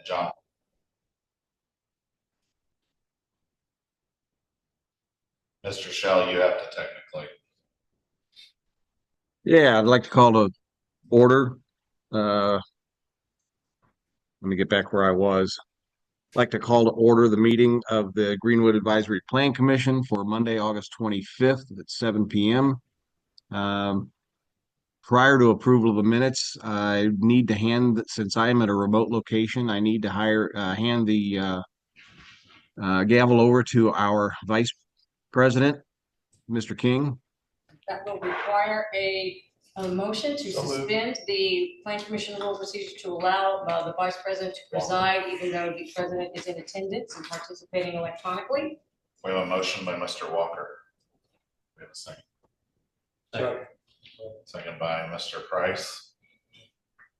John. Mr. Shell, you have to technically. Yeah, I'd like to call to order. Let me get back where I was. I'd like to call to order the meeting of the Greenwood Advisory Plan Commission for Monday, August 25th at 7 p.m. Prior to approval of the minutes, I need to since I am at a remote location, I need to hand the gavel over to our Vice President, Mr. King. That will require a motion to suspend the Plan Commission rule procedure to allow the Vice President to preside, even though the President is in attendance and participating electronically. We have a motion by Mr. Walker. We have a second. Second by Mr. Price.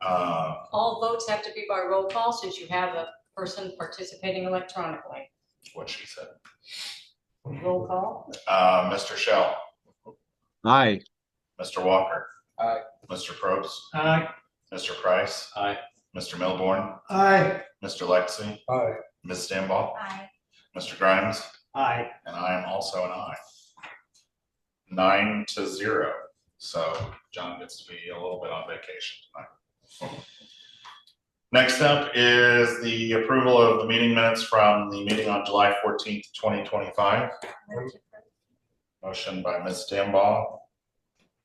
All votes have to be by roll call since you have a person participating electronically. What she said. Roll call. Mr. Shell. Aye. Mr. Walker. Aye. Mr. Probst. Aye. Mr. Price. Aye. Mr. Milborn. Aye. Mr. Lexi. Aye. Ms. Stambaugh. Aye. Mr. Grimes. Aye. And I am also an aye. 9-0. So John gets to be a little bit on vacation tonight. Next up is the approval of the meeting minutes from the meeting on July 14th, 2025. Motion by Ms. Stambaugh.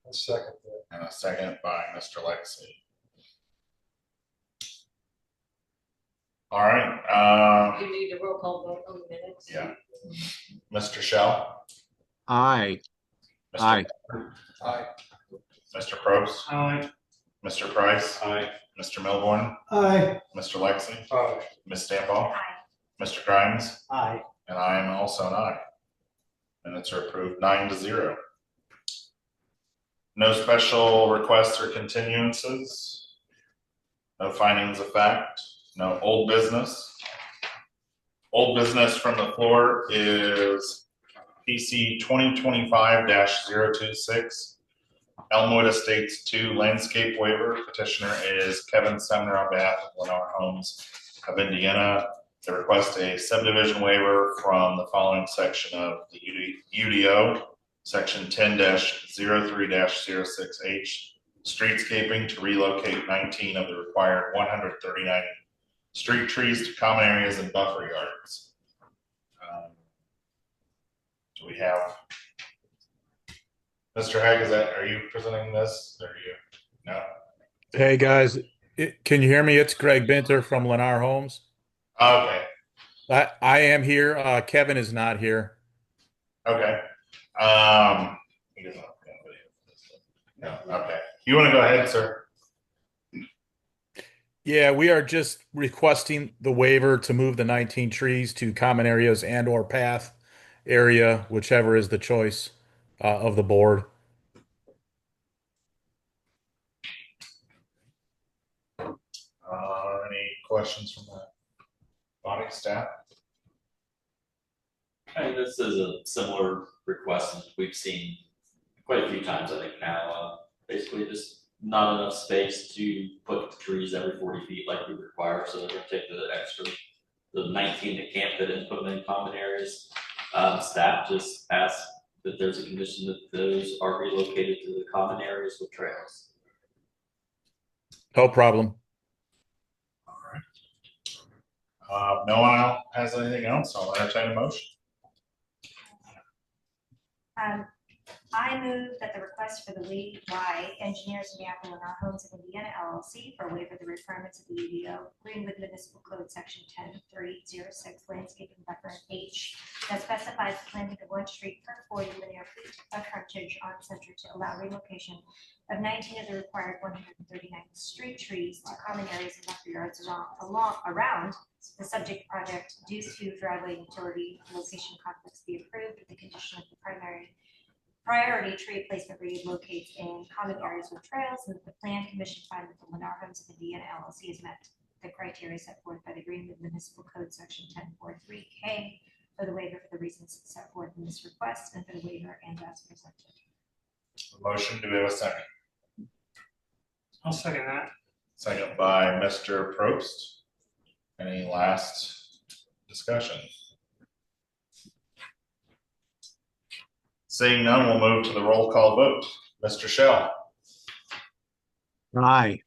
A second. And a second by Mr. Lexi. All right. You need a roll call vote on the minutes. Yeah. Mr. Shell. Aye. Mr. Aye. Aye. Mr. Probst. Aye. Mr. Price. Aye. Mr. Milborn. Aye. Mr. Lexi. Aye. Ms. Stambaugh. Aye. Mr. Grimes. Aye. And I am also an aye. Minutes are approved 9-0. No special requests or continuances. No findings of fact. No old business. Old business from the floor is PC 2025-026. Elmwood Estates 2 landscape waiver. Petitioner is Kevin Sumner on behalf of Lennar Homes of Indiana. They request a subdivision waiver from the following section of the UDO, section 10-03-06H, streetscaping to relocate 19 of the required 139 street trees to common areas and buffer yards. Do we have Mr. Haig? Are you presenting this? Or are you? No. Hey guys, can you hear me? It's Greg Binter from Lennar Homes. Okay. I am here. Kevin is not here. Okay. No, okay. You want to go ahead, sir? Yeah, we are just requesting the waiver to move the 19 trees to common areas and or path area, whichever is the choice of the board. Any questions from the body staff? And this is a similar request that we've seen quite a few times, I think now. Basically just not enough space to put the trees every 40 feet like we require, so they're gonna take the 19 that can't fit in, put them in common areas. Staff just asked that there's a condition that those are relocated to the common areas with trails. No problem. All right. No one else has anything else? I'll entertain a motion. I move that the request for the Lee Y Engineers in Yapple and Our Homes of Indiana LLC for a waiver of the requirements of the UDO, Greenwood Municipal Code Section 10-306 Landscaping Buffer H, that specifies the planting of one street per 40 linear feet of frontage on center to allow relocation of 19 of the required 139 street trees to common areas and buffer yards around the subject project due to driveway utility location conflicts be approved with the condition of the priority tree placement relocates in common areas with trails, and the plan commission find that the Lennar Homes of Indiana LLC has met the criteria set forth by the Greenwood Municipal Code Section 10-43K for the waiver for the reasons set forth in this request and for the waiver and as presented. Motion, do we have a second? I'll second that. Second by Mr. Probst. Any Any last discussion? Seeing none, we'll move to the roll call vote. Mr. Shell, Aye.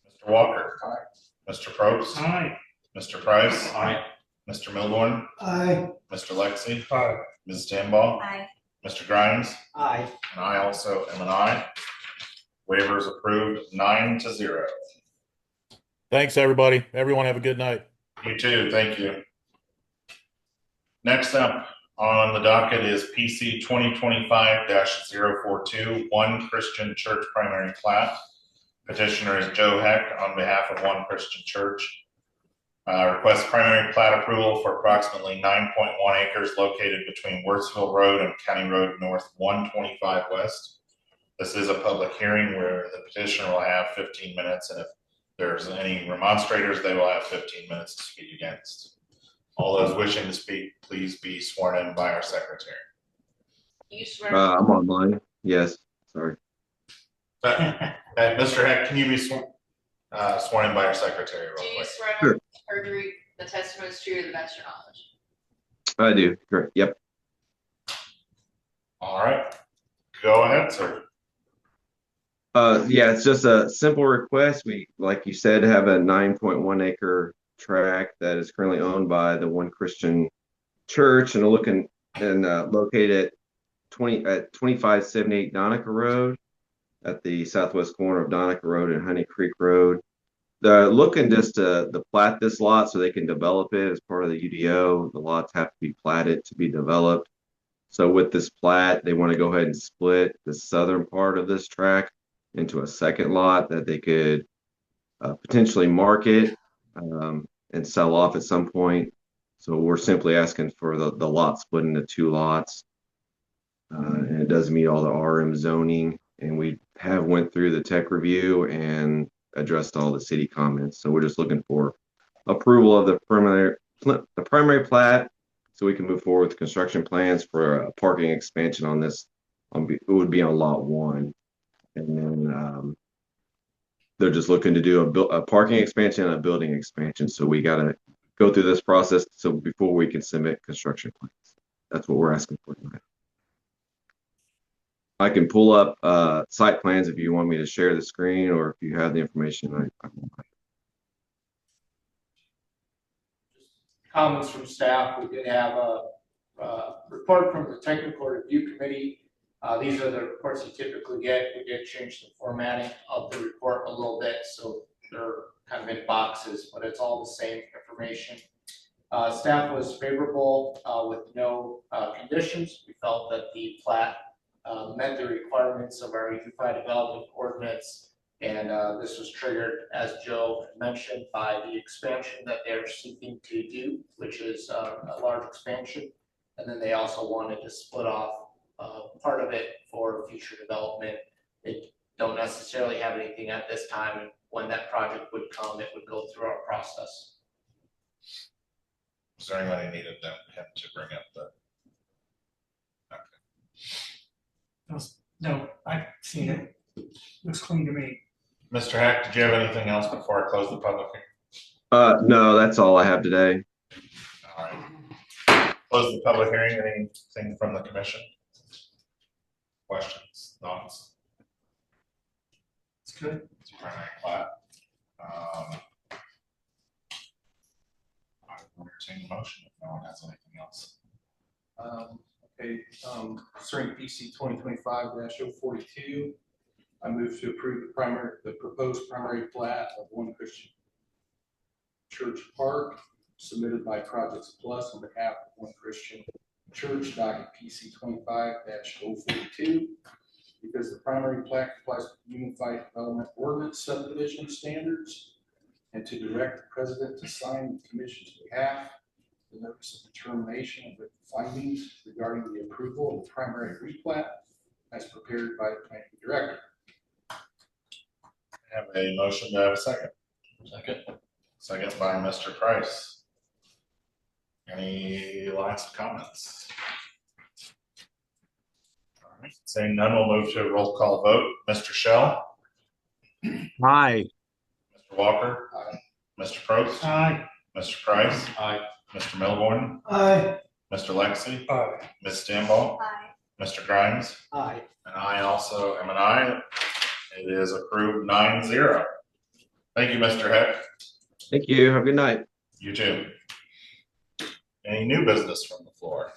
Mr. Walker, Aye. Mr. Probst, Aye. Mr. Price, Aye. Mr. Milborn, Aye. Mr. Lexi, Aye. Ms. Tambaugh, Aye. Mr. Grimes, Aye. and I also am an aye. Waivers approved 9-0. Thanks, everybody. Everyone have a good night. You too, thank you. Next up on the docket is PC 2025-042, One Christian Church Primary Plat. Petitioner is Joe Heck on behalf of One Christian Church. Request primary plat approval for approximately 9.1 acres located between Wursville Road and County Road North 125 West. This is a public hearing where the petitioner will have 15 minutes, and if there's any remonstrators, they will have 15 minutes to speak against. All those wishing to speak, please be sworn in by our secretary. You swear? I'm online. Yes. Sorry. Mr. Heck, can you be sworn in by our secretary real Do you quick? swear Sure. on perjury the testimony is true to the best of your knowledge? I do. Correct. Yep. All right. Go ahead, sir. Yeah, it's just a simple request. We, like you said, have a 9.1 acre tract that is currently owned by the One Christian Church and located at 2578 Donica Road at the southwest corner of Donica Road and Honey Creek Road. They're looking just to plat this lot so they can develop it as part of the UDO. The lots have to be platted to be developed. So with this plat, they want to go ahead and split the southern part of this tract into a second lot that they could potentially market and sell off at some point. So we're simply asking for the lot split into two lots. And it does meet all the RM zoning. And we have went through the tech review and addressed all the city comments. So we're just looking for approval of the primary plat so we can move forward with construction plans for a parking expansion on this. It would be on lot 1. And then they're just looking to do a parking expansion and a building expansion. So we got to go through this process so before we can submit construction plans. That's what we're asking for tonight. I can pull up site plans if you want me to share the screen, or if you have the information. I won't. Comments from staff. We did have a report from the technical review committee. These are the reports you typically get. We did change the formatting of the report a little bit, so they're kind of in boxes, but it's all the same information. Staff was favorable with no conditions. We felt that the plat met the requirements of our Unified Development Ordinance, and this was triggered, as Joe mentioned, by the expansion that they're seeking to do, which is a large expansion. And then they also wanted to split off part of it for future development. They don't necessarily have anything at this time, and when that project would come, it would go through our process. Is there anybody needed him to bring up the? Okay. No, I've seen it. Looks clean to me. Mr. Hack, did you have anything else before I close the public hearing? No, that's all I have today. All right. Close the public hearing. Anything from the commission? Questions, thoughts? It's good. It's primary plat. I will entertain a motion if no one has anything else. Concerning PC 2025-042, I move to approve the proposed primary plat of One Christian Church Park submitted by Projects Plus on behalf of One Christian Church, docket PC 25-042, because the primary plat complies with Unified Development Ordinance subdivision standards, and to direct the president to sign the commission's behalf the notice of determination of the findings regarding the approval of the primary replat as prepared by the planning director. Have a motion to have a second. Second. Second by Mr. Price. Any last comments? All right. Saying none, we'll move to a roll call vote. Mr. Shell, Aye. Mr. Walker, Aye. Mr. Probst, Aye. Mr. Price, Aye. Mr. Milborn, Aye. Mr. Lexi, Aye. Ms. Stanball, Aye. Mr. Grimes, Aye. and I also am an aye. It is approved 9-0. Thank you, Mr. Heck. Thank you. Have a good night. You too. Any new business from the floor?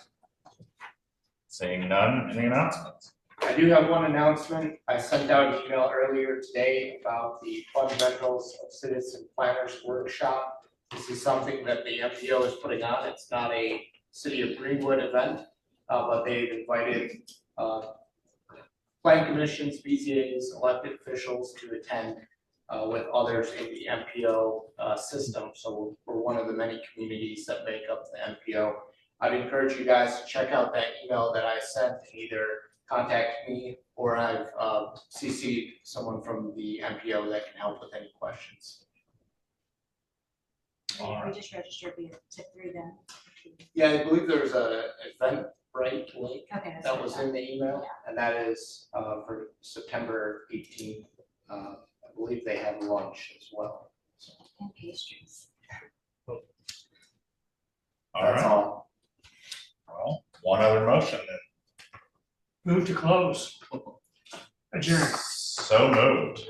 Seeing none, any announcements? I do have one announcement. I sent out an email earlier today about the fundamentals of citizen planners workshop. This is something that the MPO is putting on. It's not a City of Greenwood event, but they've invited plan commissions, BZAs, elected officials to attend with others in the MPO system. So we're one of the many communities that make up the MPO. I'd encourage you guys to check out that email that I sent and either contact me or I've CC'd someone from the MPO that can help with any questions. We just registered through them. Yeah, I believe there's a Eventbrite link Okay. that's that what was I in the email, Yeah. and that is for September 18th. I believe they have lunch as well. So thought. And pastries. All that's right. all. Well, one other motion then. Move to close. Adjourn. So moved.